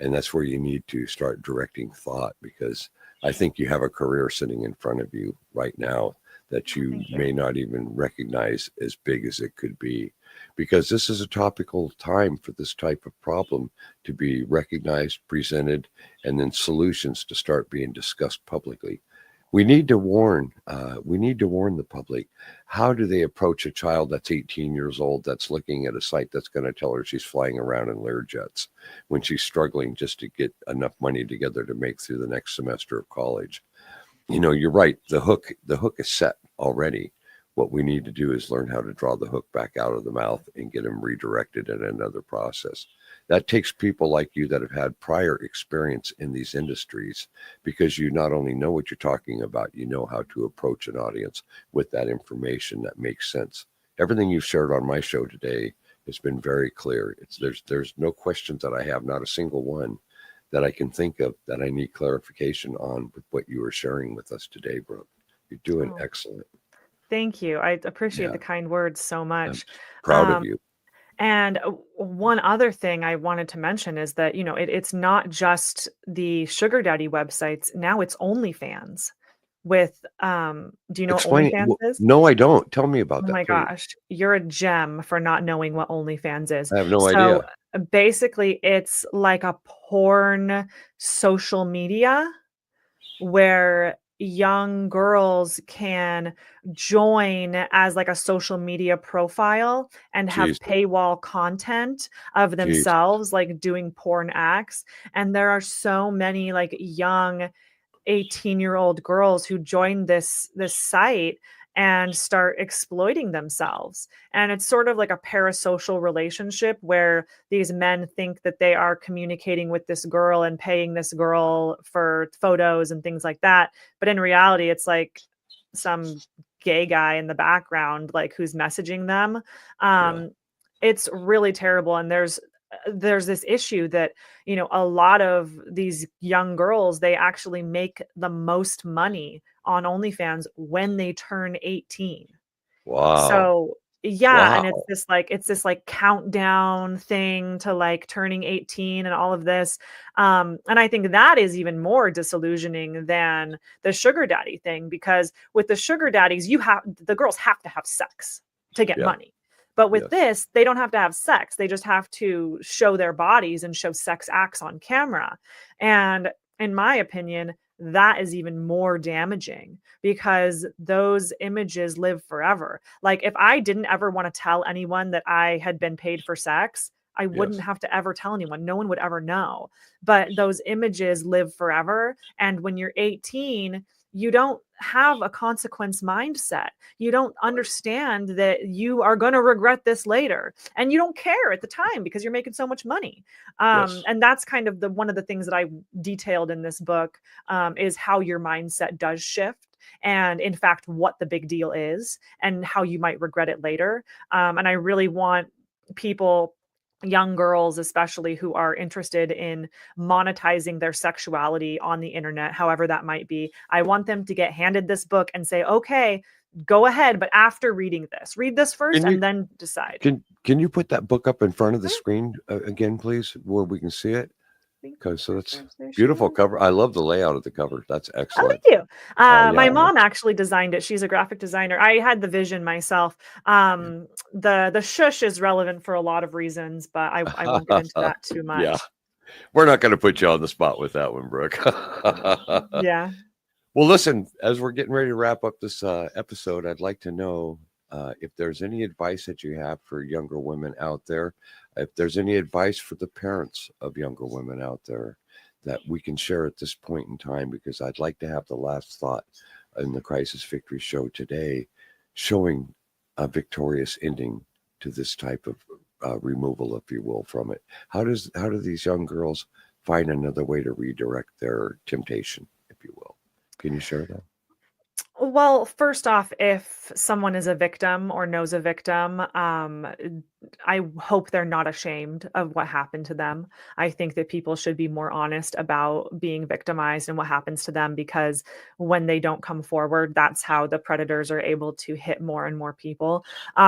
and that's where you need to start directing thought, because I think you have a career sitting in front of you right now that you Thank you. may not even recognize as big as it could be, because this is a topical time for this type of problem to be recognized, presented, and then solutions to start being discussed publicly. We need to warn. We need to warn the public. How do they approach a child that's 18 years old that's looking at a site that's going to tell her she's flying around in Learjets when she's struggling just to get enough money together to make through the next semester of college? You know, you're right. The hook is set already. What we need to do is learn how to draw the hook back out of the mouth and get them redirected in another process. That takes people like you that have had prior experience in these industries, because you not only know what you're talking about, you know how to approach an audience with that information that makes sense. Everything you've shared on my show today has been very clear. There's no questions that I have, not a single one that I can think of that I need clarification on with what you were sharing with us today, Brooke. You're doing Oh, excellent. thank you. I appreciate Yeah, the kind words so I'm much. proud of Um, you. and one other thing I wanted to mention is that, it's not just the sugar daddy websites. Now it's OnlyFans with, do you know what Explain. OnlyFans is? No, I don't. Tell me about Oh that, my please. gosh, you're a gem for not knowing what OnlyFans is. I have no So, idea. basically, it's like a porn social media where young girls can join as like a social media profile and have Jesus, paywall content of Jesus, themselves, like doing porn acts. And there are so many like young 18-year-old girls who join this site and start exploiting themselves. And it's sort of like a parasocial relationship where these men think that they are communicating with this girl and paying this girl for photos and things like that, but in reality it's like some gay guy in the background like who's messaging them. yeah, um it's really terrible. And there's this issue that, a lot of these young girls, they actually make the most money on OnlyFans when they turn 18. wow, So, yeah, and wow, it's this like countdown thing to like turning 18 and all of this. And I think that is even more disillusioning than the sugar daddy thing, because with the sugar daddies, the girls have to have sex to get yeah, money. But with yes, this, they don't have to have sex. They just have to show their bodies and show sex acts on camera. And in my opinion, that is even more damaging because those images live forever. Like if I didn't ever want to tell anyone that I had been paid for sex, I wouldn't yes, have to ever tell anyone. No one would ever know. But those images live forever. And when you're 18, you don't have a consequence mindset. You don't right, understand that you are going to regret this later. And you don't care at the time because you're making so much money. yes, And that's kind of the one of the things that I detailed in this book, is how your mindset does shift, and in fact what the big deal is and how you might regret it later. And I really want people, young girls especially, who are interested in monetizing their sexuality on the internet, however that might be, I want them to get handed this book and say, okay, go ahead, but after reading this, read this first can you and then decide. can you put that book up in front of the Sure. screen again, please, where we can see it? Think Because so that's there she beautiful is. cover. I love the layout of the cover. That's Oh, thank excellent. you. Yeah, My mom actually designed it. She's a graphic designer. I had the vision myself. The shush is relevant for a lot of reasons, but I won't get into that too yeah. much. We're not going to put you on the spot with that one, Brooke. Yeah. Well, listen, as we're getting ready to wrap up this episode, I'd like to know if there's any advice that you have for younger women out there, if there's any advice for the parents of younger women out there that we can share at this point in time, because I'd like to have the last thought in the Crisis Victory show today, showing a victorious ending to this type of removal, if you will, from it. How do these young girls find another way to redirect their temptation, if you will? Can you share that? Well, first off, if someone is a victim or knows a victim, I hope they're not ashamed of what happened to them. I think that people should be more honest about being victimized and what happens to them, because when they don't come forward, that's how the predators are able to hit more and more people.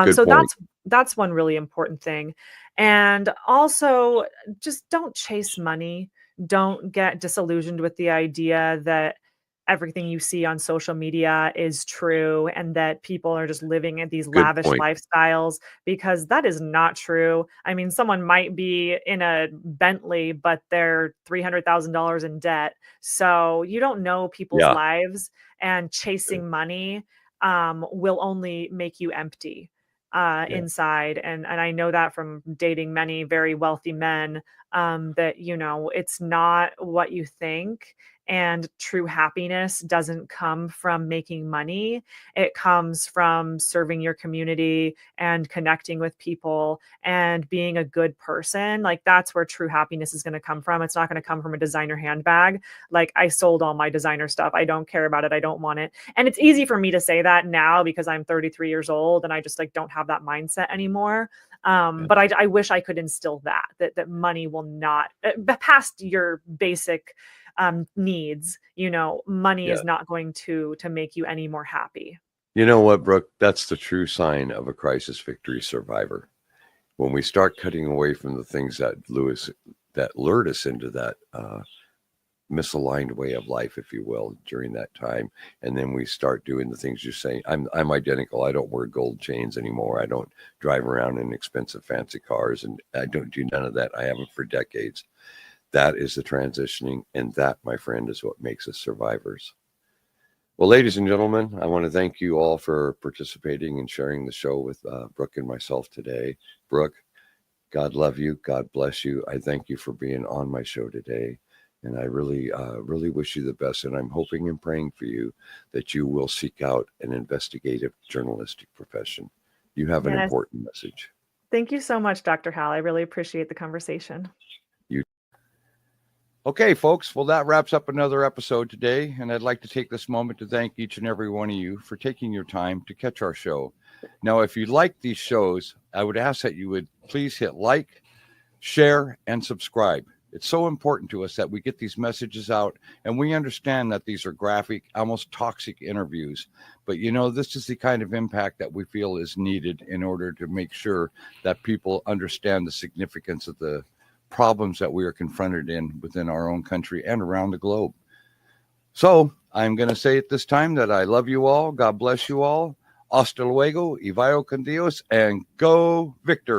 Good So point. that's one really important thing. And also, just don't chase money. Don't get disillusioned with the idea that everything you see on social media is true and that people are just living in these Good lavish point. lifestyles, because that is not true. I mean, someone might be in a Bentley, but they're $300,000 in debt. So you don't know people's Yeah. lives, and chasing money will only make you empty Yeah. inside. And I know that from dating many very wealthy men, that, it's not what you think. And true happiness doesn't come from making money. It comes from serving your community and connecting with people and being a good person. Like, that's where true happiness is going to come from. It's not going to come from a designer handbag. Like, I sold all my designer stuff. I don't care about it. I don't want it. And it's easy for me to say that now because I'm 33 years old and I just like don't have that mindset anymore. Yeah. But I wish I could instill that money will not, past your basic needs, money Yeah. is not going to make you any more happy. You know what, Brooke? That's the true sign of a crisis victory survivor. When we start cutting away from the things that lured us into that misaligned way of life, if you will, during that time, and then we start doing the things you're saying. I'm identical. I don't wear gold chains anymore. I don't drive around in expensive fancy cars, and I don't do none of that. I haven't for decades. That is the transitioning, and that, my friend, is what makes us survivors. Well, ladies and gentlemen, I want to thank you all for participating and sharing the show with Brooke and myself today. Brooke, God love you. God bless you. I thank you for being on my show today. And I really, really wish you the best. And I'm hoping and praying for you that you will seek out an investigative journalistic profession. You have an Yes. important message. Thank you so much, Dr. Hal. I really appreciate the conversation. You Okay, folks. Well, that wraps up another episode today. And I'd like to take this moment to thank each and every one of you for taking your time to catch our show. Now, if you like these shows, I would ask that you would please hit like, share, and subscribe. It's so important to us that we get these messages out, and we understand that these are graphic, almost toxic interviews. But this is the kind of impact that we feel is needed in order to make sure that people understand the significance of the problems that we are confronted within our own country and around the globe. So I'm going to say at this time that I love you all. God bless you all. Hasta luego, y vaya con Dios, and go Victor.